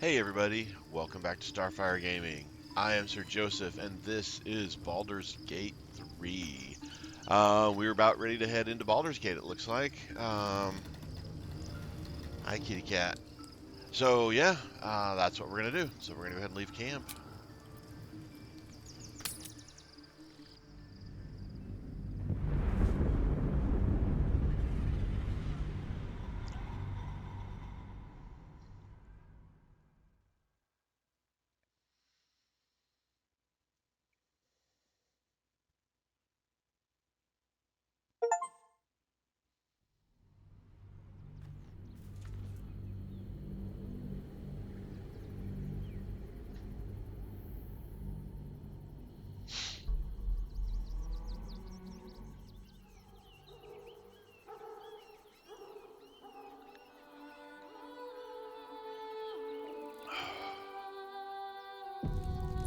Hey everybody, welcome back to Starfyre Gaming. I am Sir Joseph, and this is Baldur's Gate 3. We're about ready to head into Baldur's Gate, it looks like. Hi, kitty cat. So, yeah, that's what we're going to do. So, we're going to go ahead and leave camp.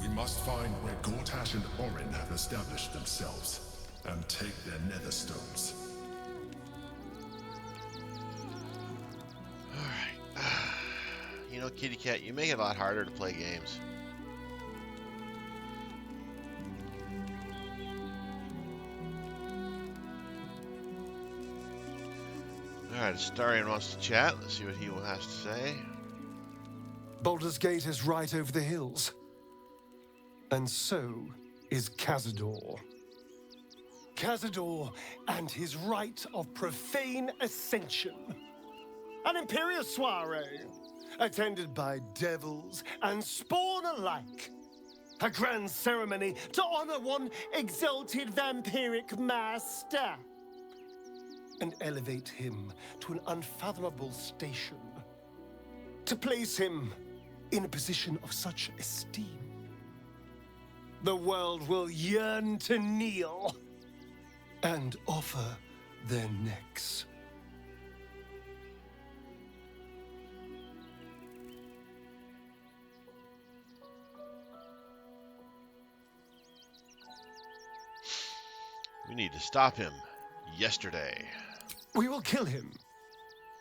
We must find where Gortash and Orin have established themselves, and take their nether stones. Alright. You know, kitty cat, you make it a lot harder to play games. Alright, Astarion wants to chat. Let's see what he has to say. Baldur's Gate is right over the hills. And so is Cazador. Cazador and his rite of profane ascension. An imperial soiree, attended by devils and spawn alike. A grand ceremony to honor one exalted vampiric master. And elevate him to an unfathomable station. To place him in a position of such esteem. The world will yearn to kneel and offer their necks. We need to stop him. Yesterday. We will kill him,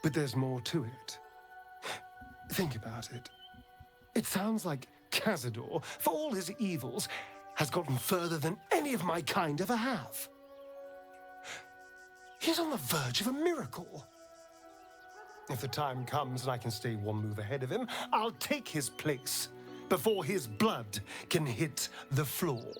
but there's more to it. Think about it. It sounds like Cazador, for all his evils, has gotten further than any of my kind ever have. He's on the verge of a miracle. If the time comes and I can stay one move ahead of him, I'll take his place before his blood can hit the floor.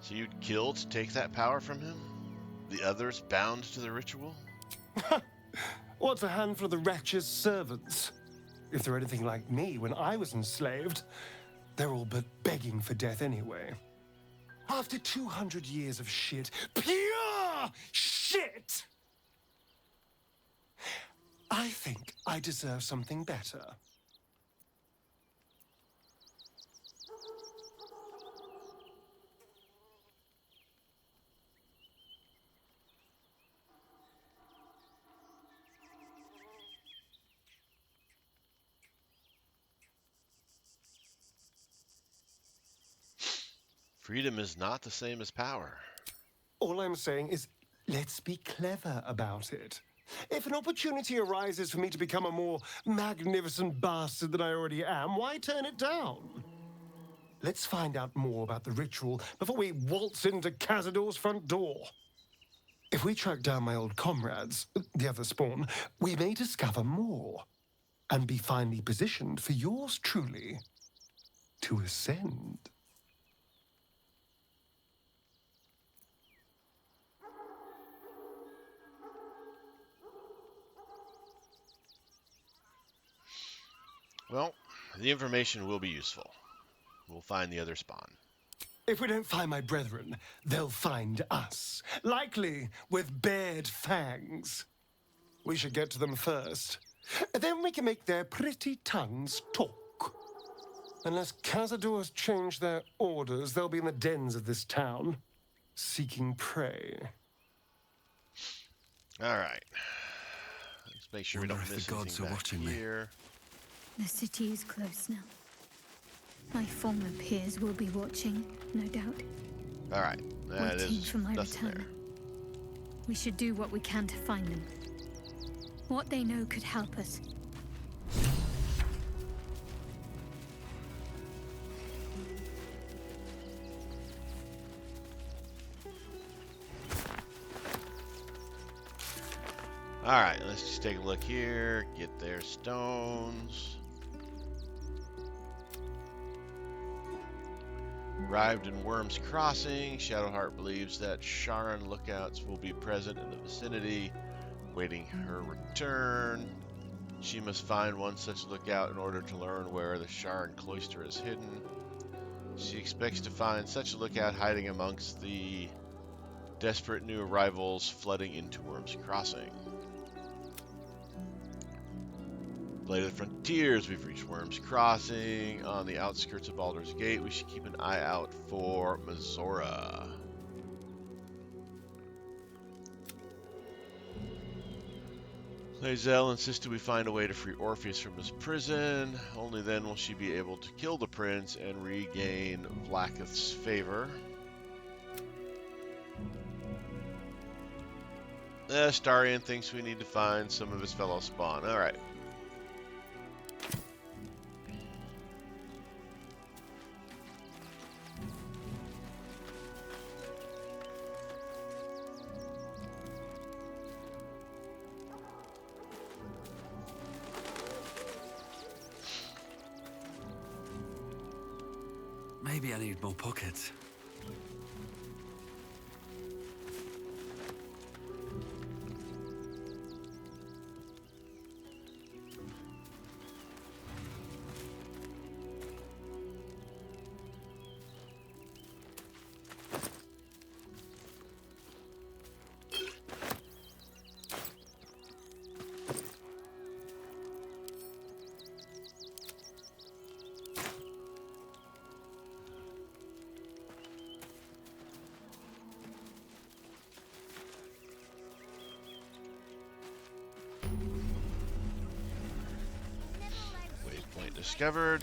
So you'd kill to take that power from him? The others bound to the ritual? What's a handful of the wretch's servants? If they're anything like me when I was enslaved, they're all but begging for death anyway. After 200 years of shit, pure shit! I think I deserve something better. Freedom is not the same as power. All I'm saying is, let's be clever about it. If an opportunity arises for me to become a more magnificent bastard than I already am, why turn it down? Let's find out more about the ritual before we waltz into Cazador's front door. If we track down my old comrades, the other spawn, we may discover more and be finely positioned for yours truly to ascend. Well, the information will be useful. We'll find the other spawn. If we don't find my brethren, they'll find us, likely with bared fangs. We should get to them first. Then we can make their pretty tongues talk. Unless Cazador's changed their orders, they'll be in the dens of this town, seeking prey. All right. Let's make sure we Wonder don't if miss the gods anything are back watching me. here. The city is close now. My former peers will be watching, no doubt, All right. That waiting is for my nothing return. there. We should do what we can to find them. What they know could help us. All right, let's just take a look here. Get their stones. Arrived in Worm's Crossing. Shadowheart believes that Sharon lookouts will be present in the vicinity, waiting her return. She must find one such lookout in order to learn where the Sharon cloister is hidden. She expects to find such a lookout hiding amongst the desperate new arrivals flooding into Worm's Crossing. Blade of the Frontiers, we've reached Worm's Crossing. On the outskirts of Baldur's Gate, we should keep an eye out for Mazora. Lae'zel insisted we find a way to free Orpheus from his prison. Only then will she be able to kill the prince and regain Vlaakith's favor. Starion thinks we need to find some of his fellow spawn. Alright. Maybe I need more pockets. Waypoint discovered.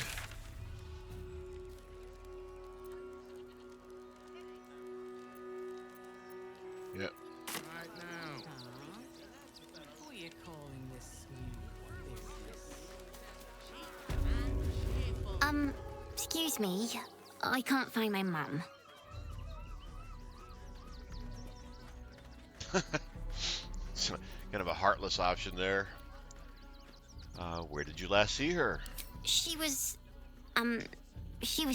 Yep. Right now. Who are you calling this business? Excuse me. I can't find my mum. So, kind of a heartless option there. Where did you last see her? She was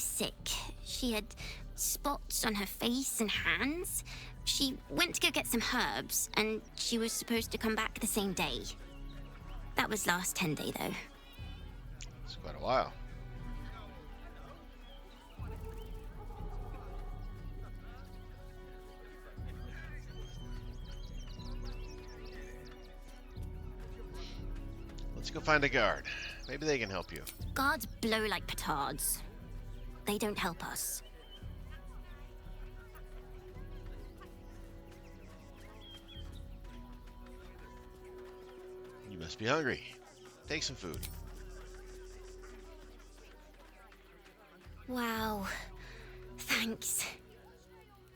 sick. She had spots on her face and hands. She went to go get some herbs, and she was supposed to come back the same day. That was last 10 day, though. It's quite a while. Let's go find a guard. Maybe they can help you. Guards blow like petards. They don't help us. You must be hungry. Take some food. Wow. Thanks.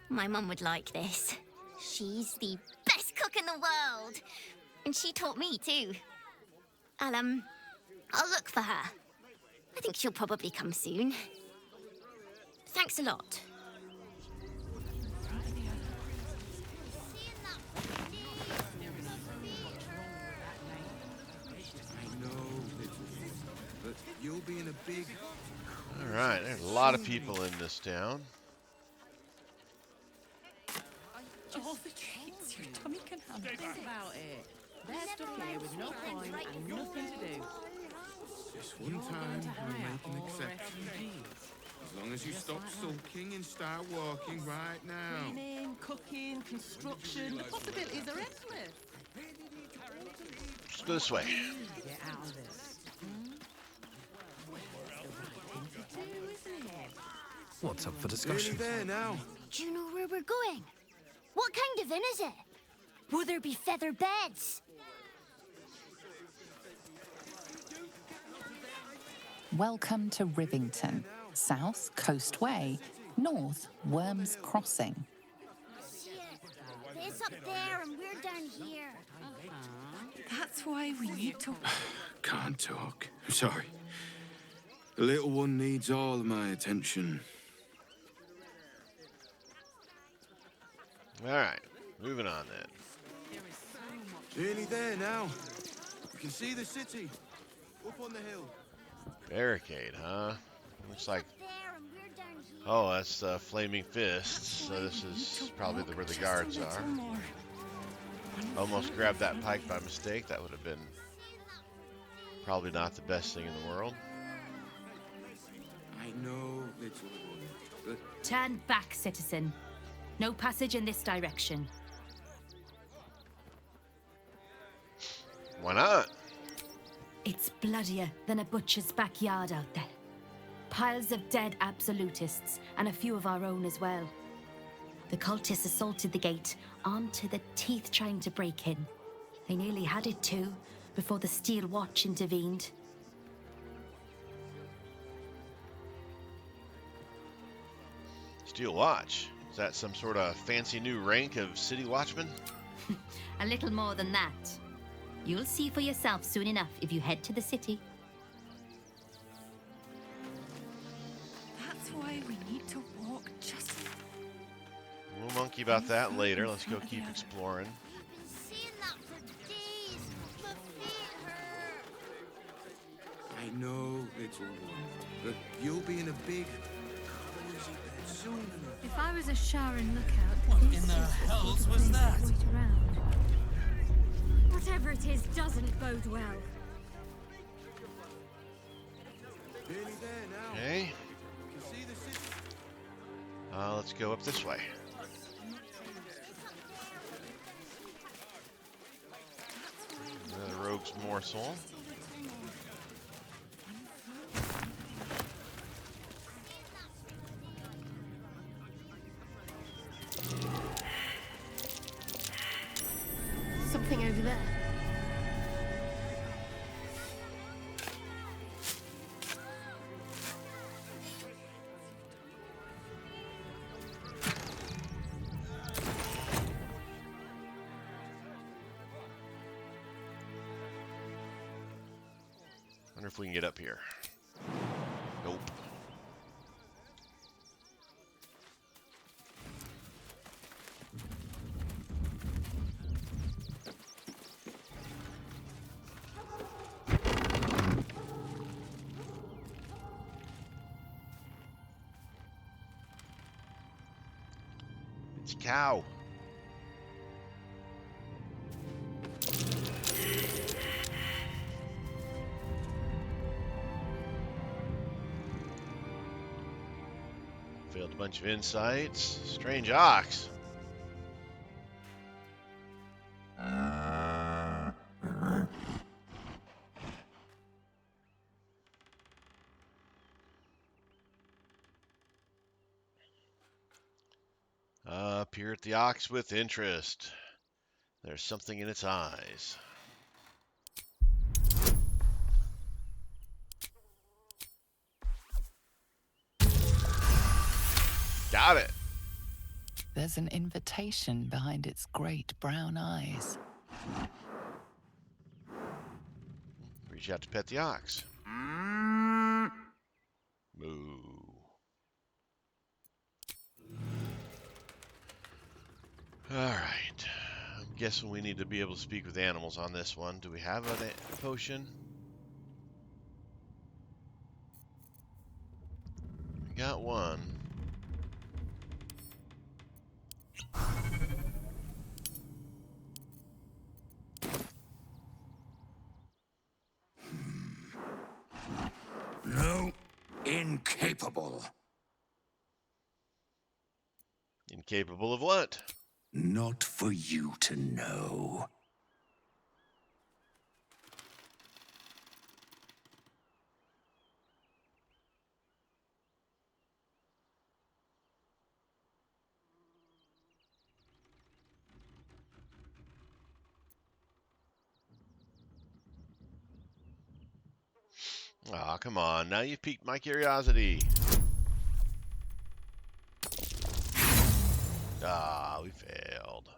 My mum would like this. She's the best cook in the world. And she taught me too. I'll look for her. I think she'll probably come soon. Thanks a lot. I know, but you'll be in a big... All right, there's a lot of people in this town. All the treats your tummy can handle. Think about it. They're stuck here with no coin and nothing to do. Just one time, we'll make an exception. As long as you stop sulking and start walking right now. Cleaning, cooking, construction, the possibilities are endless. Let's go this way. Get out of this. It's the right thing to do, isn't it? What's up for Nearly discussion? there now. Do you know where we're going? What kind of inn is it? Will there be feather beds? Welcome to Rivington. South, Coast Way. North, Worms Crossing. Shit. It's up there and we're down here. That's why we need to... Can't talk. I'm sorry. The little one needs all of my attention. All right, moving on then. Nearly there now. You can see the city. Up on the hill. Barricade, huh? Looks like... There and we're down here. Oh, that's Flaming Fists, so this is probably where the guards are. Almost grabbed that pike by mistake. That would have been probably not the best thing in the world. I know, little one, but Turn back, citizen. No passage in this direction. Why not? It's bloodier than a butcher's backyard out there. Piles of dead absolutists, and a few of our own as well. The cultists assaulted the gate, armed to the teeth trying to break in. They nearly had it too, before the Steel Watch intervened. Steel Watch? Is that some sort of fancy new rank of city watchman? A little more than that. You'll see for yourself soon enough if you head to the city. That's why we need to walk just... We'll monkey about that later. Let's go keep exploring. Been seeing that for days. My feet hurt. I know, little one, but you'll be in a big, cozy bed soon enough. If I was a Sharon lookout, What this in the is hells the was place to that? wait around. Whatever it is doesn't bode well. Nearly there now. Okay. You can see the city. Let's go up this way. Another rogue's morsel. Something over there. Wonder if we can get up here. Nope. It's a cow. Failed a bunch of insights. Strange ox. Peer at the ox with interest. There's something in its eyes. Got it. There's an invitation behind its great brown eyes. Reach out to pet the ox. Moo. All right. I'm guessing we need to be able to speak with animals on this one. Do we have a potion? We got one. No, incapable. Incapable of what? Not for you to know. Aw, come on. Now you've piqued my curiosity. Ah, we failed.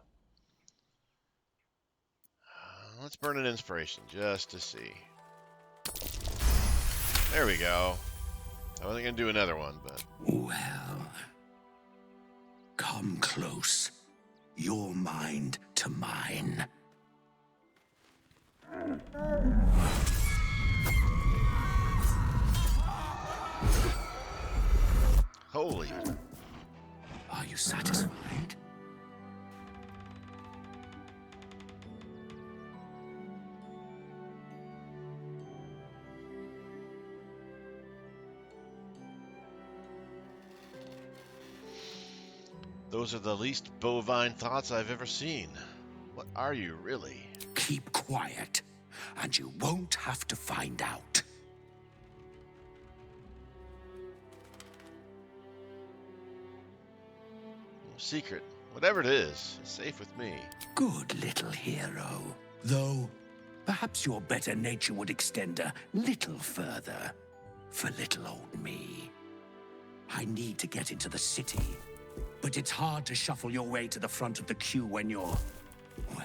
Let's burn an inspiration just to see. There we go. I wasn't going to do another one, but... Well... Come close. Your mind to mine. Holy. Are you satisfied? Those are the least bovine thoughts I've ever seen. What are you, really? Keep quiet, and you won't have to find out. Secret. Whatever it is, it's safe with me. Good little hero. Though, perhaps your better nature would extend a little further for little old me. I need to get into the city, but it's hard to shuffle your way to the front of the queue when you're, well,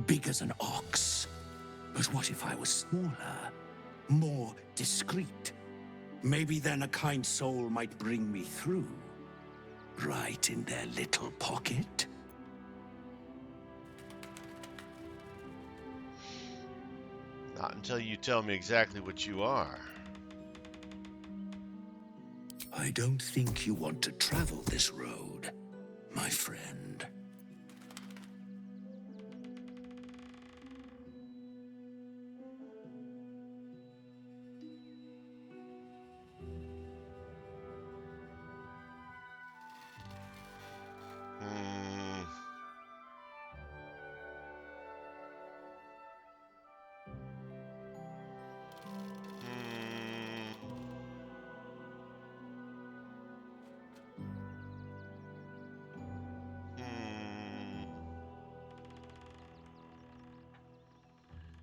big as an ox. But what if I was smaller, more discreet? Maybe then a kind soul might bring me through. Right in their little pocket. Not until you tell me exactly what you are. I don't think you want to travel this road, my friend.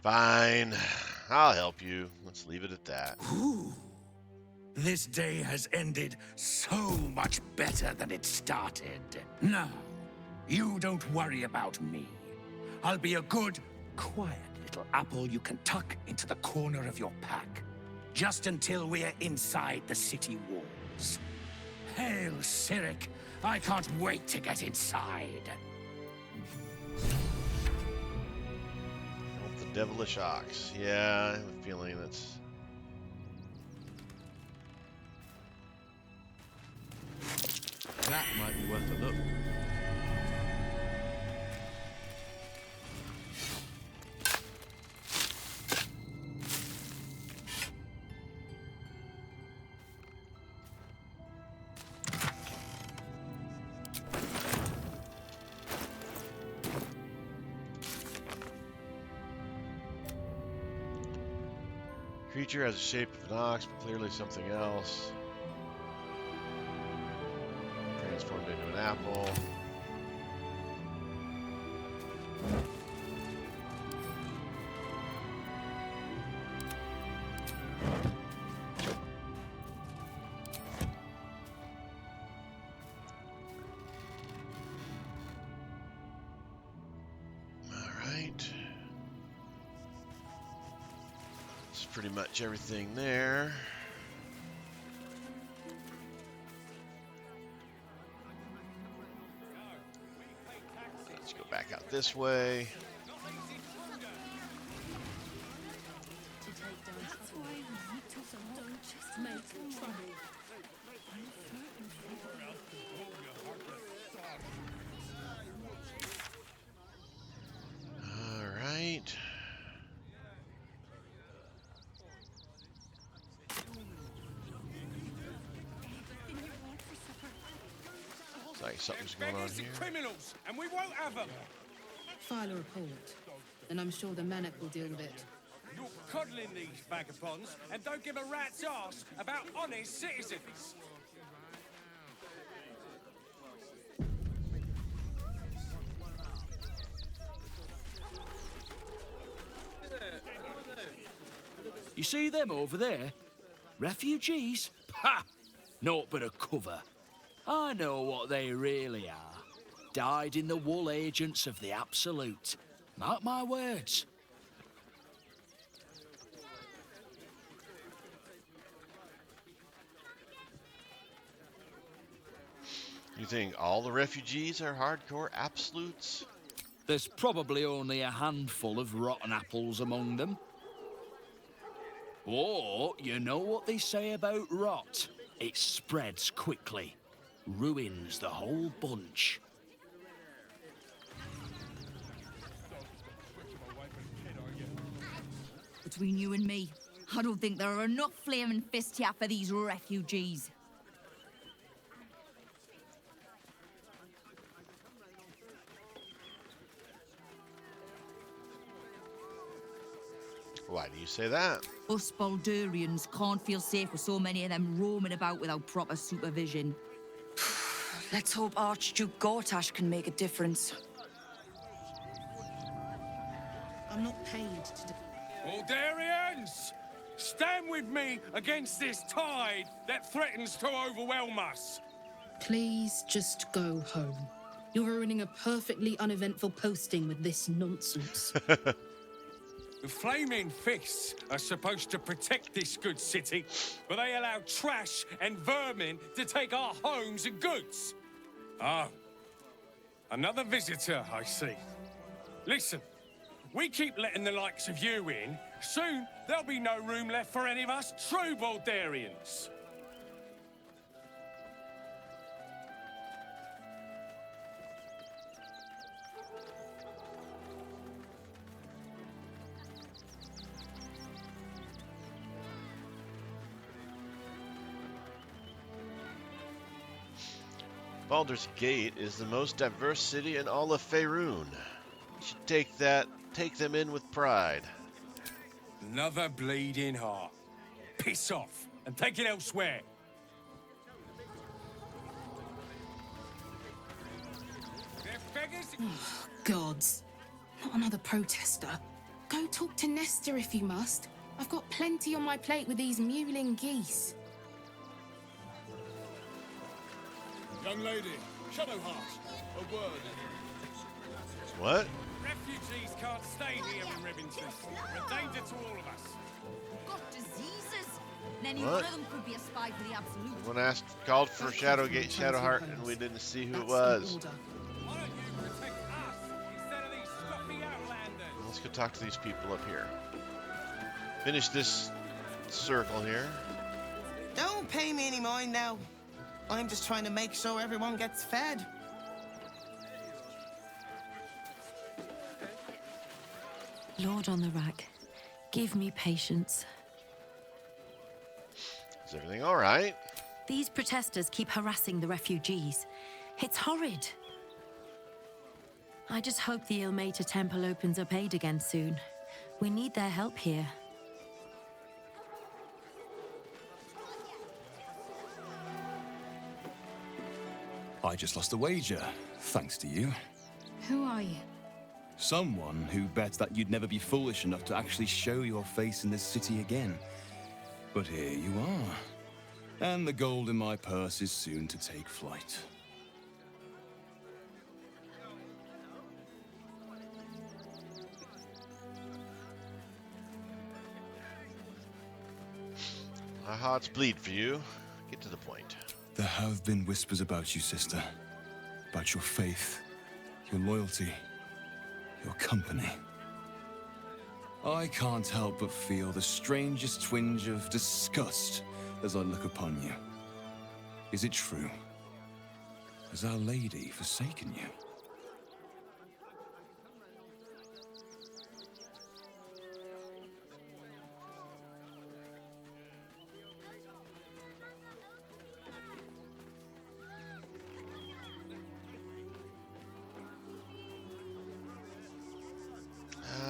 Fine. I'll help you. Let's leave it at that. Ooh. This day has ended so much better than it started. Now, you don't worry about me. I'll be a good, quiet little apple you can tuck into the corner of your pack. Just until we're inside the city walls. Hail, Cyric. I can't wait to get inside. The devilish ox. Yeah, I have a feeling that's... That might be worth a look. Creature has the shape of an ox, but clearly something else. Transformed into an apple. Pretty much everything there. Let's go back out this way. All right. Like something's going on here. Criminals, and we won't have them. File a report, and I'm sure the Manic will deal with it. You're coddling these vagabonds and don't give a rat's ass about honest citizens. You see them over there? Refugees? Ha! Naught but a cover. I know what they really are. Dyed-in-the-wool agents of the Absolute. Mark my words. You think all the refugees are hardcore absolutes? There's probably only a handful of rotten apples among them. Or, you know what they say about rot? It spreads quickly. Ruins the whole bunch. Between you and me, I don't think there are enough flaming fists here for these refugees. Why do you say that? Us Baldurians can't feel safe with so many of them roaming about without proper supervision. Let's hope Archduke Gortash can make a difference. I'm not paid to... Baldurians! Stand with me against this tide that threatens to overwhelm us! Please just go home. You're ruining a perfectly uneventful posting with this nonsense. The Flaming Fists are supposed to protect this good city, but they allow trash and vermin to take our homes and goods. Ah, another visitor, I see. Listen, we keep letting the likes of you in. Soon, there'll be no room left for any of us true Baldurians. Baldur's Gate is the most diverse city in all of Faerun. You should take them in with pride. Another bleeding heart. Piss off and take it elsewhere. They're beggars. Oh, gods. Not another protester. Go talk to Nestor if you must. I've got plenty on my plate with these mewling geese. Young lady, Shadowheart, a word. What? Refugees can't stay here in Rivington. They're a danger to all of us. Got diseases? And any What? one of them could be a spy for the Absolute. Someone called for Shadowgate, Shadowheart, and we didn't see who it was. Why don't you protect us instead of these stuffy outlanders? Let's go talk to these people up here. Finish this circle here. Don't pay me any mind now. I'm just trying to make sure everyone gets fed. Lord on the rack, give me patience. Is everything all right? These protesters keep harassing the refugees. It's horrid. I just hope the Ilmater Temple opens up aid again soon. We need their help here. I just lost a wager, thanks to you. Who are you? Someone who bet that you'd never be foolish enough to actually show your face in this city again. But here you are. And the gold in my purse is soon to take flight. My heart's bleed for you. Get to the point. There have been whispers about you, sister. About your faith, your loyalty, your company. I can't help but feel the strangest twinge of disgust as I look upon you. Is it true? Has Our Lady forsaken you?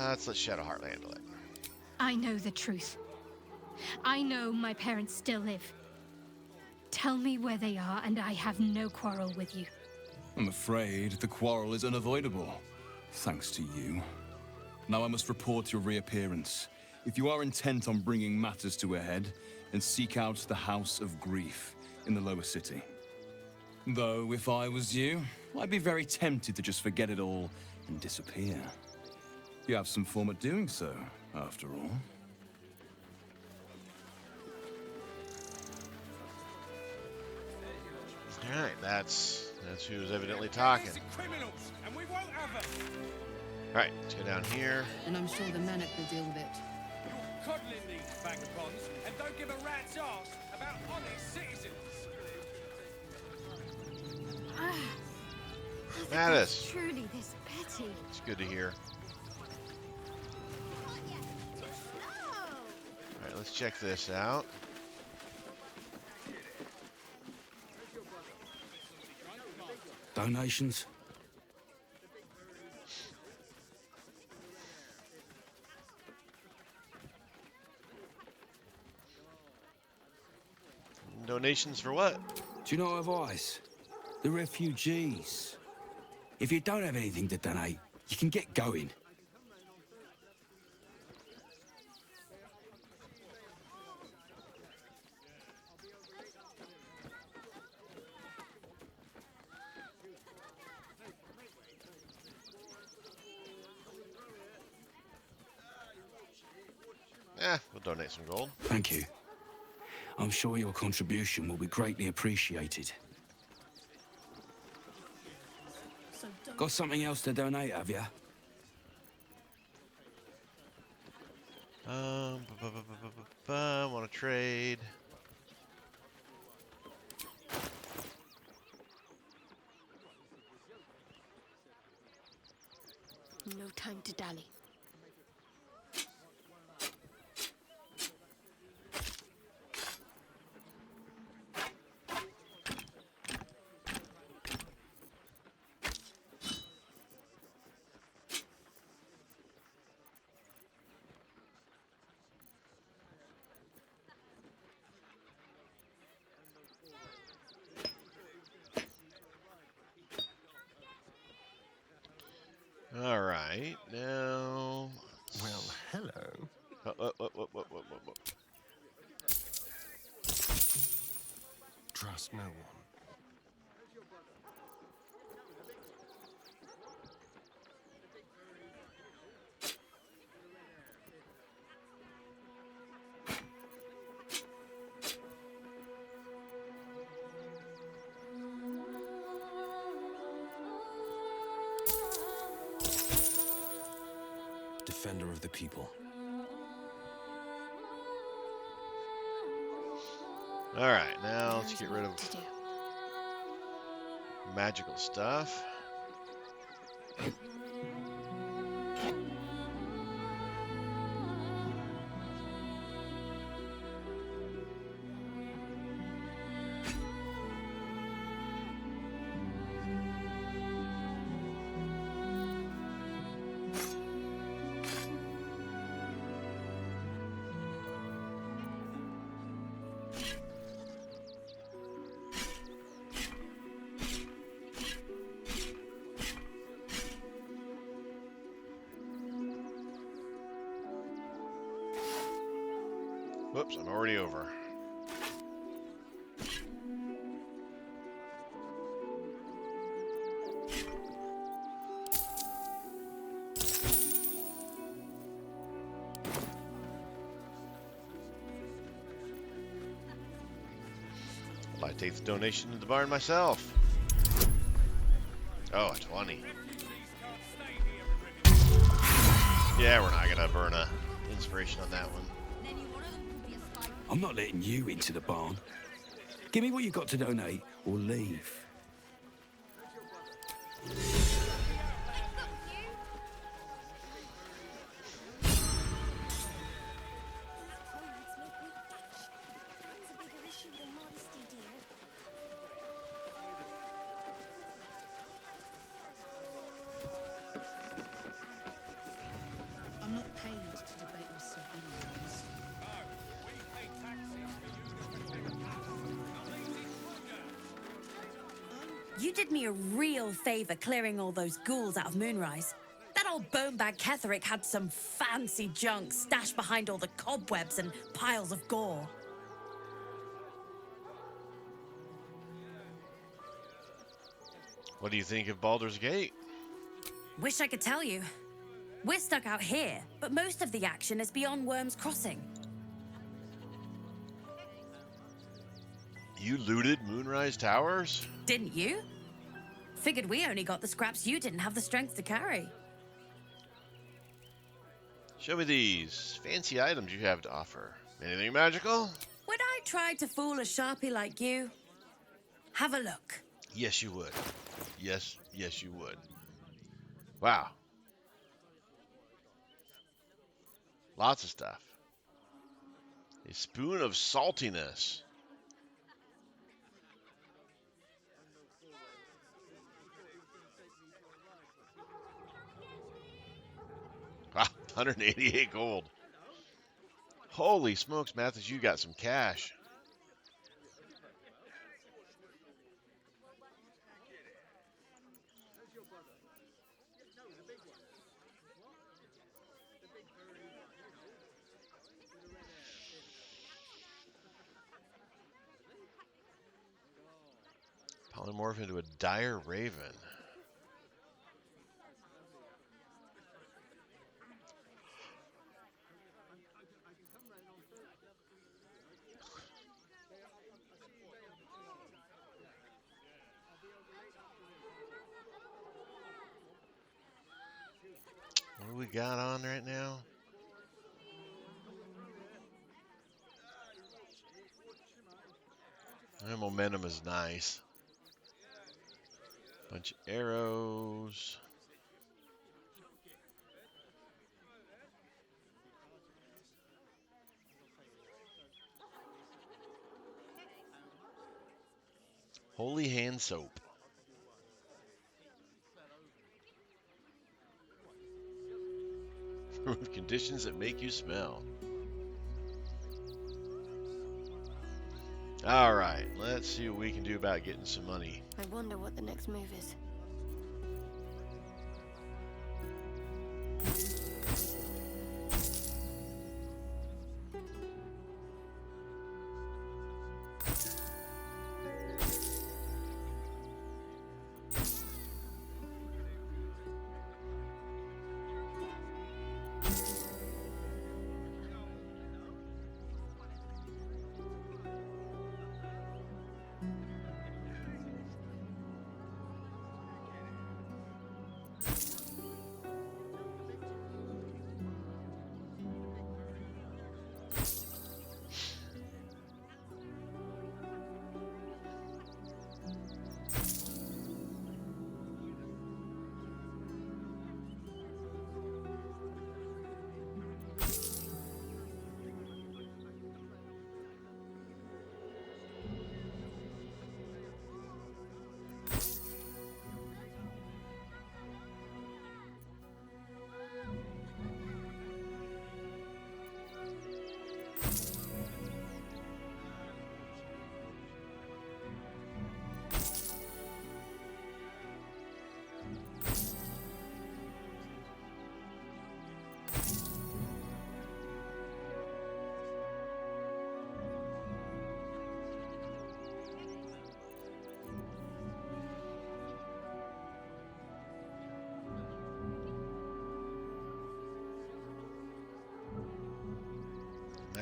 Let's let Shadowheart handle it. I know the truth. I know my parents still live. Tell me where they are, and I have no quarrel with you. I'm afraid the quarrel is unavoidable, thanks to you. Now I must report your reappearance. if you are intent on bringing matters to a head, then seek out the House of Grief in the lower city. Though, if I was you, I'd be very tempted to just forget it all and disappear. You have some form at doing so, after all. All right, that's who's evidently talking. Criminals, and we won't have them. All right, let's go down here. And I'm sure the Manic will deal with it. You're coddling these vagabonds and don't give a rat's ass about honest citizens. Mattis. Truly this petty. It's good to hear. All right, let's check this out. Donations? Donations for what? Do you know advice? The refugees. If you don't have anything to donate, you can get going. Yeah, we'll donate some gold. Thank you. I'm sure your contribution will be greatly appreciated. Got something else to donate, have you? Want to trade? No time to dally. All right, now. Well, hello. What? Trust no one. Defender of the people. All right, now let's get rid of magical stuff. Whoops, I'm already over. I take the donation to the barn myself. Oh, a 20. Yeah, we're not gonna burn a inspiration on that one. I'm not letting you into the barn. Give me what you got to donate, or leave. I'm not paid to debate with civilians. You did me a real favor clearing all those ghouls out of Moonrise. That old bonebag Ketherick had some fancy junk stashed behind all the cobwebs and piles of gore. What do you think of Baldur's Gate? Wish I could tell you. We're stuck out here, but most of the action is beyond Worm's Crossing. You looted Moonrise Towers? Didn't you? Figured we only got the scraps you didn't have the strength to carry. Show me these fancy items you have to offer. Anything magical? Would I try to fool a sharpie like you? Have a look. Yes, you would. Yes, you would. Wow. Lots of stuff. A spoon of saltiness. Wow, 188 gold. Holy smokes, Mathis, you got some cash. Polymorph into a dire raven. What do we got on right now? Momentum is nice. Bunch of arrows. Holy hand soap. Conditions that make you smell. All right, let's see what we can do about getting some money. I wonder what the next move is.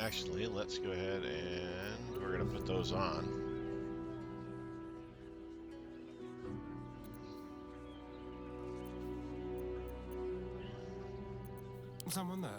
Actually, let's go ahead and we're going to put those on. Someone there?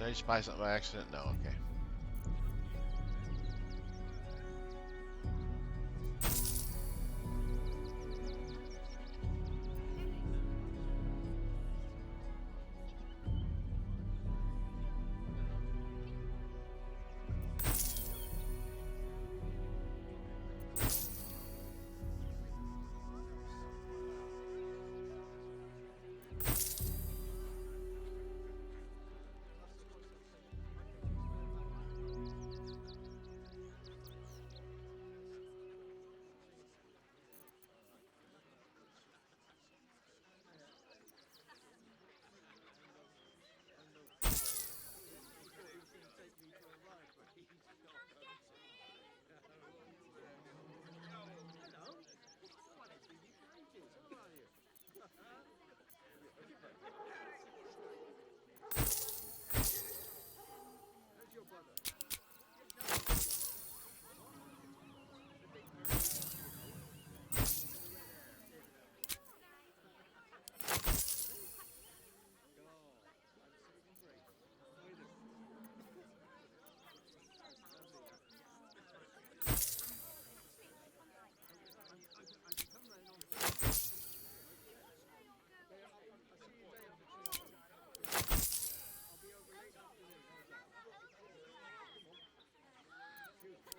Did I just buy something by accident? No, okay.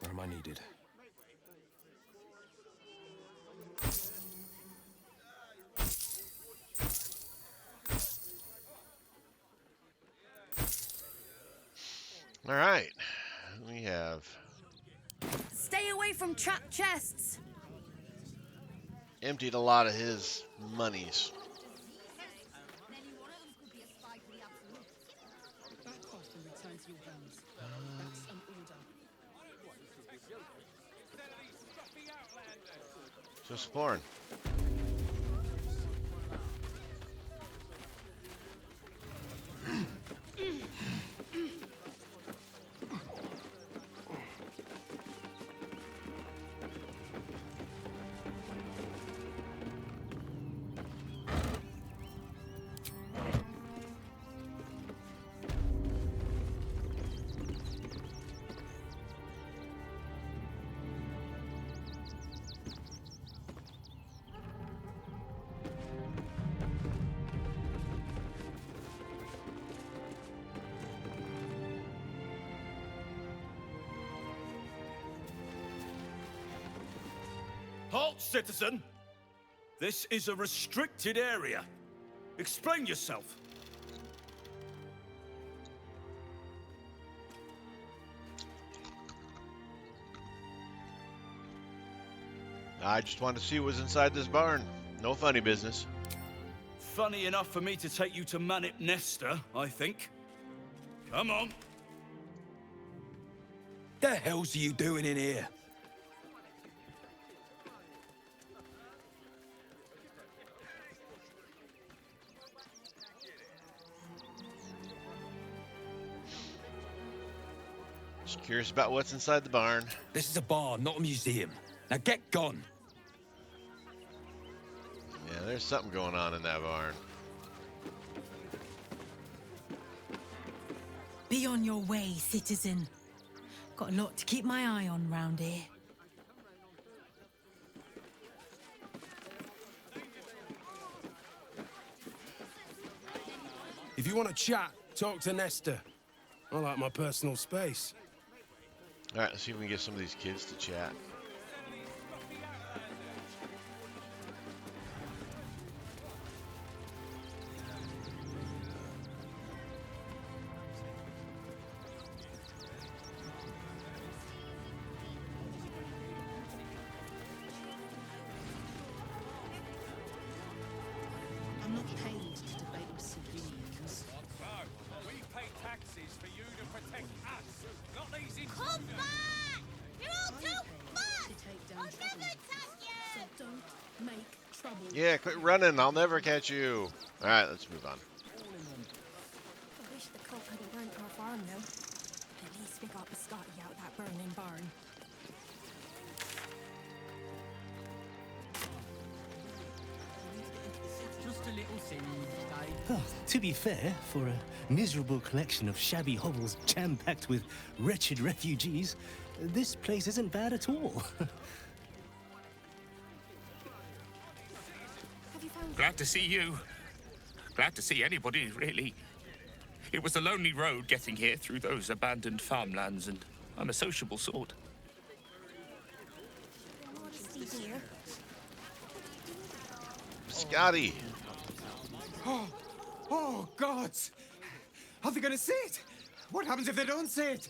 Where am I needed? All right. We have Stay away from trapped chests. emptied a lot of his monies. So Sporn. Halt, citizen! This is a restricted area. Explain yourself. I just wanted to see what was inside this barn. No funny business. Funny enough for me to take you to Manip Nesta, I think. Come on. The hell's you doing in here? Just curious about what's inside the barn. This is a barn, not a museum. Now get gone. Yeah, there's something going on in that barn. Be on your way, citizen. Got a lot to keep my eye on round here. If you want to chat, talk to Nesta. I like my personal space. All right, let's see if we can get some of these kids to chat. I'm not paid to debate with civilians. No, we pay taxes for you to protect us, not these Come intruders. back! You're all too fast! To take down I'll trouble. never touch you! So don't make trouble. Yeah, quit running. I'll never catch you. All right, let's move on. I wish the cult hadn't burnt our farm, though. At least we got the Scotty out that burning barn. Just a little singe, Dave. Oh, to be fair, for a miserable collection of shabby hovels jam-packed with wretched refugees, this place isn't bad at all. Glad to see you. Glad to see anybody, really. It was a lonely road getting here through those abandoned farmlands, and I'm a sociable sort. Scotty! Oh, gods! Are they gonna see it? What happens if they don't see it?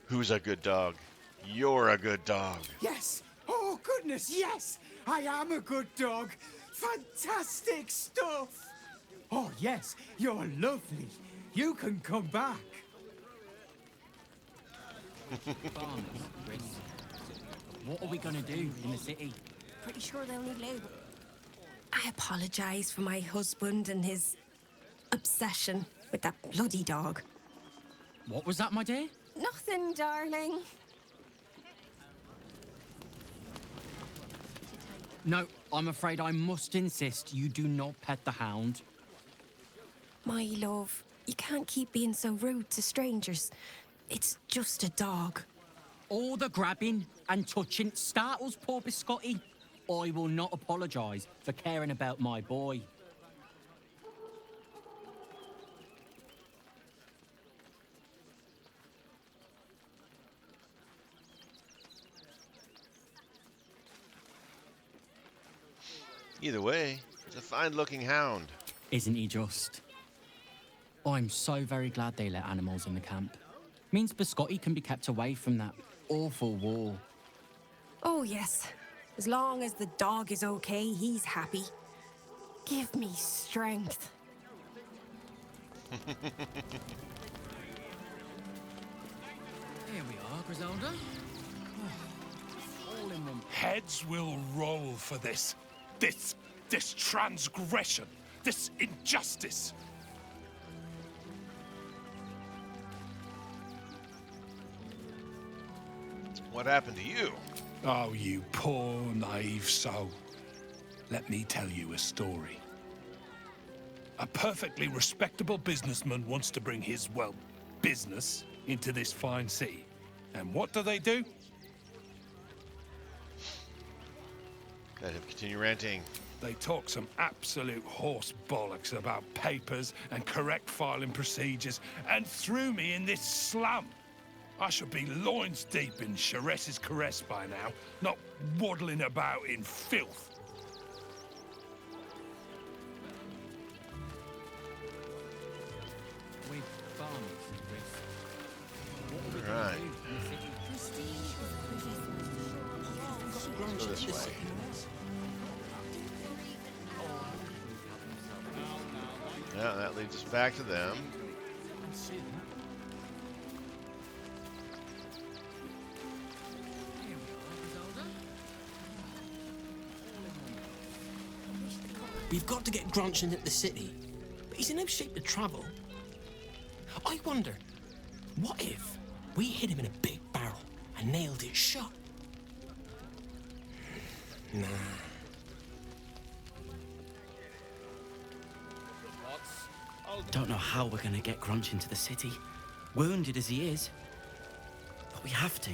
Who's a good dog? You're a good dog. Yes! Oh, goodness, yes! I am a good dog! Fantastic stuff! Oh, yes, you're lovely. You can come back. What are we gonna do in the city? Pretty sure they'll need labor. I apologize for my husband and his obsession with that bloody dog. What was that, my dear? Nothing, darling. No, I'm afraid I must insist you do not pet the hound. My love, you can't keep being so rude to strangers. It's just a dog. All the grabbing and touching startles poor Biscotti. I will not apologise for caring about my boy. Either way, it's a fine-looking hound. Isn't he just? I'm so very glad they let animals in the camp. Means Biscotti can be kept away from that awful war. Oh, yes. As long as the dog is okay, he's happy. Give me strength. Here we are, Griselda. All in one. Heads will roll for this. This transgression. This injustice. What happened to you? Oh, you poor, naive soul. Let me tell you a story. A perfectly respectable businessman wants to bring his, well, business into this fine city. And what do? Let him continue ranting. They talk some absolute horse bollocks about papers and correct filing procedures and threw me in this slum. I should be loins deep in Chares's caress by now, not waddling about in filth. With farmers, Chris. Right. Let's go this way. Yeah, that leads us back to them. We've got to get Grunch into the city, but he's in no shape to travel. I wonder, what if we hid him in a big barrel and nailed it shut? Nah. Don't know how we're gonna get Grunch into the city, wounded as he is. But we have to.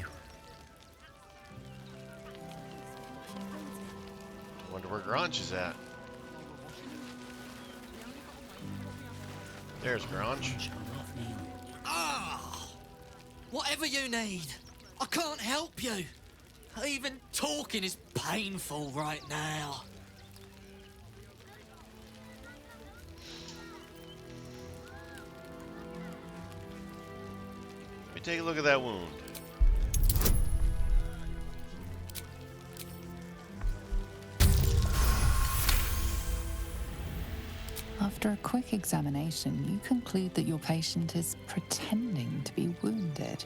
Wonder where Grange is at. There's Grange. Ah! Whatever you need. I can't help you. Even talking is painful right now. Let me take a look at that wound. After a quick examination, you conclude that your patient is pretending to be wounded.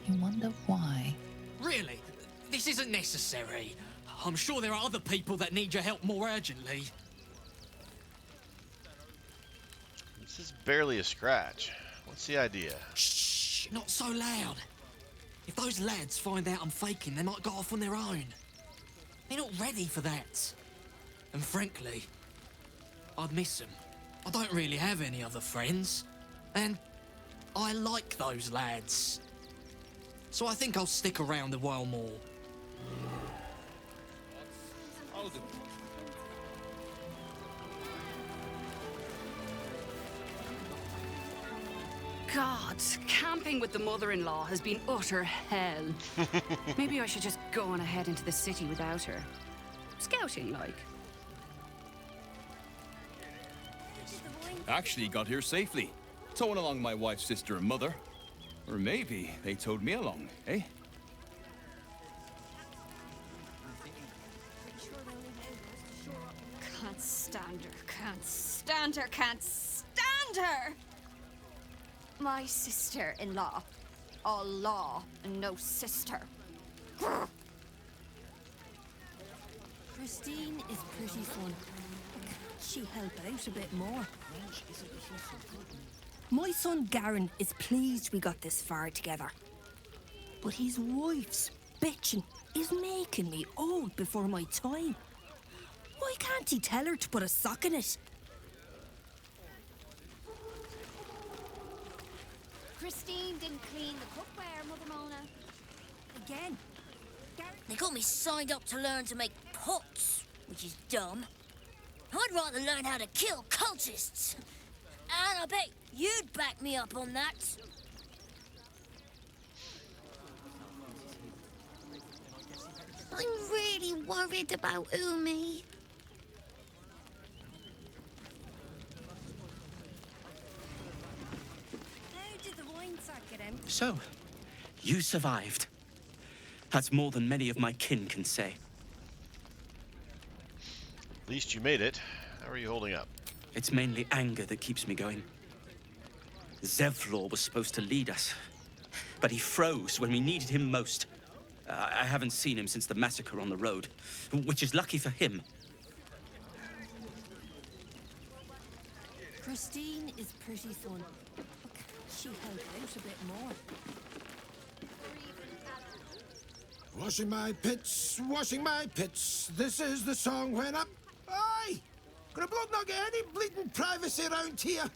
You wonder why. Really? This isn't necessary. I'm sure there are other people that need your help more urgently. This is barely a scratch. What's the idea? Shh, not so loud. If those lads find out I'm faking, they might go off on their own. They're not ready for that. And frankly, I'd miss them. I don't really have any other friends. And I like those lads. So I think I'll stick around a while more. God, camping with the mother-in-law has been utter hell. Maybe I should just go on ahead into the city without her. Scouting, like. Actually got here safely. Towing along my wife's sister and mother. Or maybe they towed me along, eh? Can't stand her, can't stand her, can't stand her! My sister-in-law. All law and no sister. Christine is pretty fun. Can't she help out a bit more? My son Garen is pleased we got this far together. But his wife's bitching is making me old before my time. Why can't he tell her to put a sock in it? Christine didn't clean the cookware, Mother Mona. Again? They got me signed up to learn to make pots, which is dumb. I'd rather learn how to kill cultists. And I bet you'd back me up on that. I'm really worried about Umi. How did the wine sack get empty? So, you survived. That's more than many of my kin can say. At least you made it. How are you holding up? It's mainly anger that keeps me going. Zevlor was supposed to lead us, but he froze when we needed him most. I haven't seen him since the massacre on the road, which is lucky for him. Christine is pretty fun. But can't she help out a bit more? Washing my pits, this is the song when I'm... Aye! Gonna blood not get any bleeding privacy around here.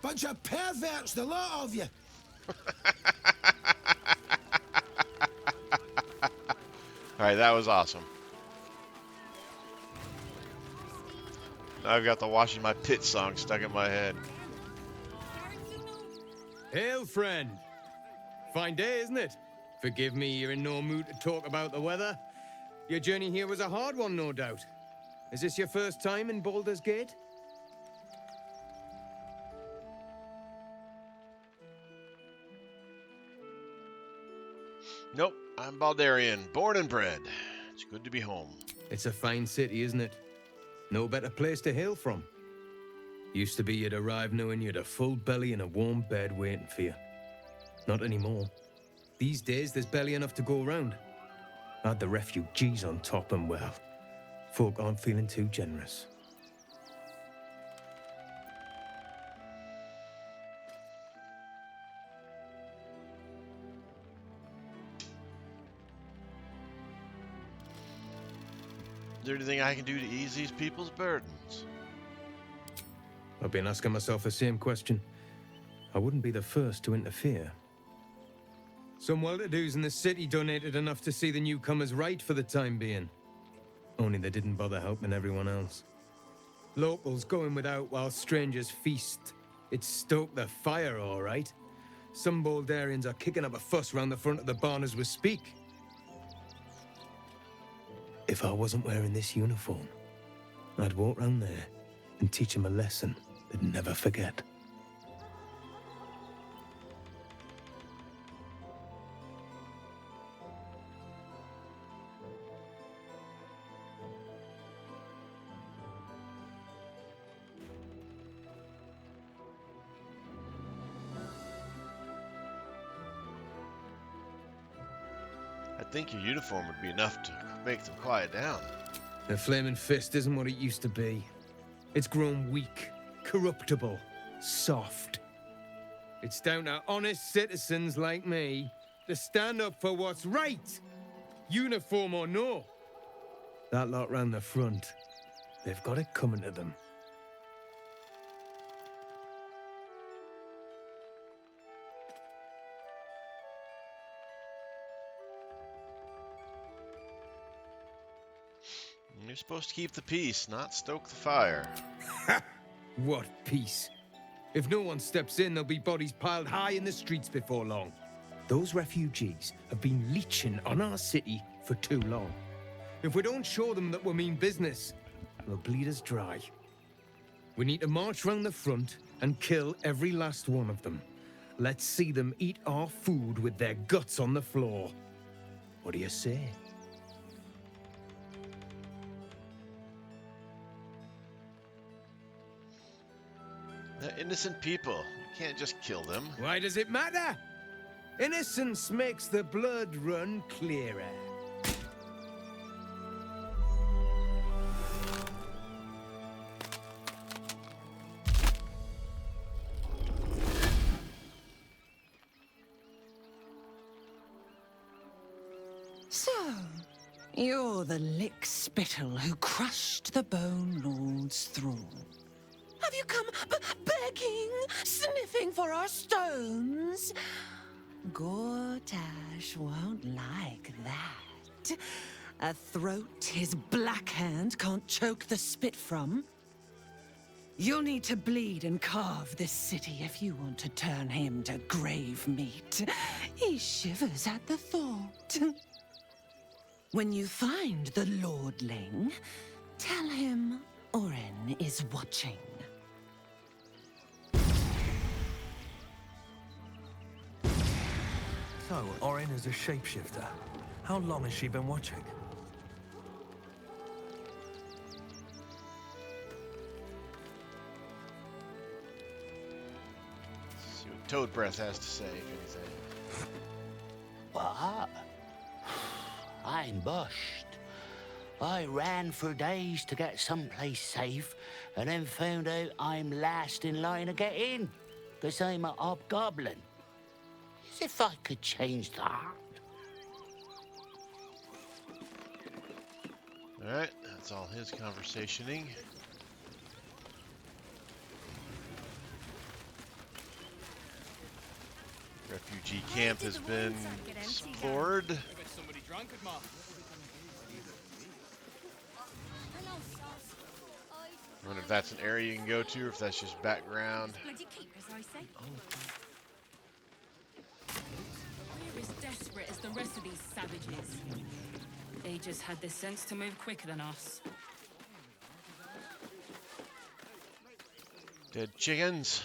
Bunch of perverts, the lot of you. Alright, that was awesome. Now I've got the Washing My Pit song stuck in my head. Hail, friend. Fine day, isn't it? Forgive me, you're in no mood to talk about the weather. Your journey here was a hard one, no doubt. Is this your first time in Baldur's Gate? Nope, I'm Baldurian, born and bred. It's good to be home. It's a fine city, isn't it? No better place to hail from. Used to be you'd arrive knowing you'd a full belly and a warm bed waiting for you. Not anymore. These days, there's barely enough to go around. Add the refugees on top and, well, folk aren't feeling too generous. Is there anything I can do to ease these people's burdens? I've been asking myself the same question. I wouldn't be the first to interfere. Some well-to-dos in the city donated enough to see the newcomers right for the time being. Only they didn't bother helping everyone else. Locals going without while strangers feast. It stoked the fire, all right. Some Baldurians are kicking up a fuss round the front of the barn as we speak. If I wasn't wearing this uniform, I'd walk round there and teach them a lesson they'd never forget. I think your uniform would be enough to make them quiet down. The Flaming Fist isn't what it used to be. It's grown weak, corruptible, soft. It's down to honest citizens like me to stand up for what's right, uniform or no. That lot round the front, they've got it coming to them. You're supposed to keep the peace, not stoke the fire. What peace? If no one steps in, there'll be bodies piled high in the streets before long. Those refugees have been leeching on our city for too long. If we don't show them that we mean business, they'll bleed us dry. We need to march round the front and kill every last one of them. Let's see them eat our food with their guts on the floor. What do you say? They're innocent people. You can't just kill them. Why does it matter? Innocence makes the blood run clearer. So, you're the lick-spittle who crushed the Bone Lord's thrall. Have you come begging, sniffing for our stones? Gortash won't like that. A throat his black hand can't choke the spit from. You'll need to bleed and carve this city if you want to turn him to grave meat. He shivers at the thought. When you find the Lordling, tell him Orin is watching. So, Orin is a shapeshifter. How long has she been watching? See what Toad Breath has to say, if anything. What? I'm bushed. I ran for days to get someplace safe, and then found out I'm last in line to get in, because I'm a hobgoblin. As if I could change that. Alright, that's all his conversationing. Refugee camp has been explored. I wonder if that's an area you can go to, or if that's just background. We're as desperate as the rest of these savages. They just had the sense to move quicker than us. Dead chickens.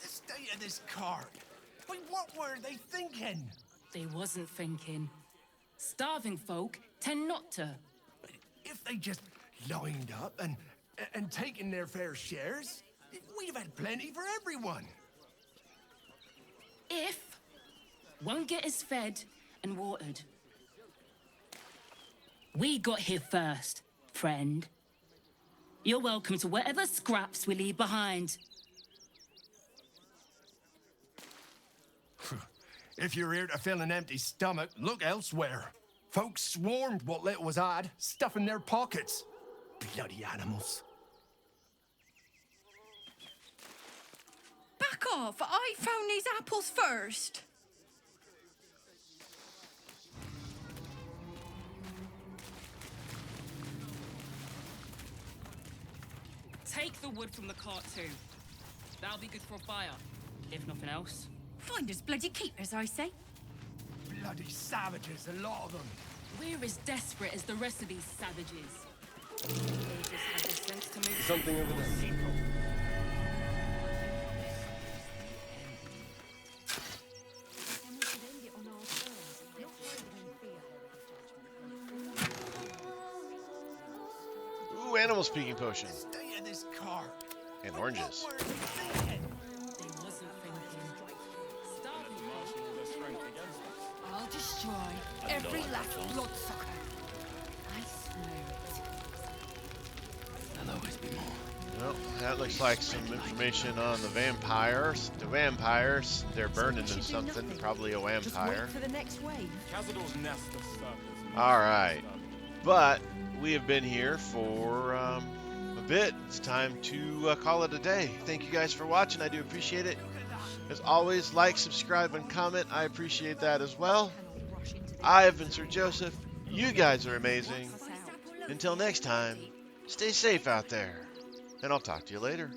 The state of this cart. But what were they thinking? They wasn't thinking. Starving folk tend not to. If they just lined up and taken their fair shares, we'd have had plenty for everyone. If won't get us fed and watered. We got here first, friend. You're welcome to whatever scraps we leave behind. If you're here to fill an empty stomach, look elsewhere. Folks swarmed what little was odd, stuffing their pockets. Bloody animals. Back off! I found these apples first. Take the wood from the cart too. That'll be good for a fire, if nothing else. Find us bloody keepers, I say. Bloody savages, a lot of them. We're as desperate as the rest of these savages. They just had the sense to move. Something over there. Ooh, animal speaking potion. Stay in this car. And oranges. I'll destroy every last bloodsucker. I swear it. There'll always be more. Well, that looks like some information on the vampires. The vampires, they're burning in something, probably a vampire. For the next wave. All right, but we have been here for a bit. It's time to call it a day. Thank you guys for watching. I do appreciate it. As always, like, subscribe, and comment. I appreciate that as well. I have been Sir Joseph. You guys are amazing. Until next time, stay safe out there, and I'll talk to you later.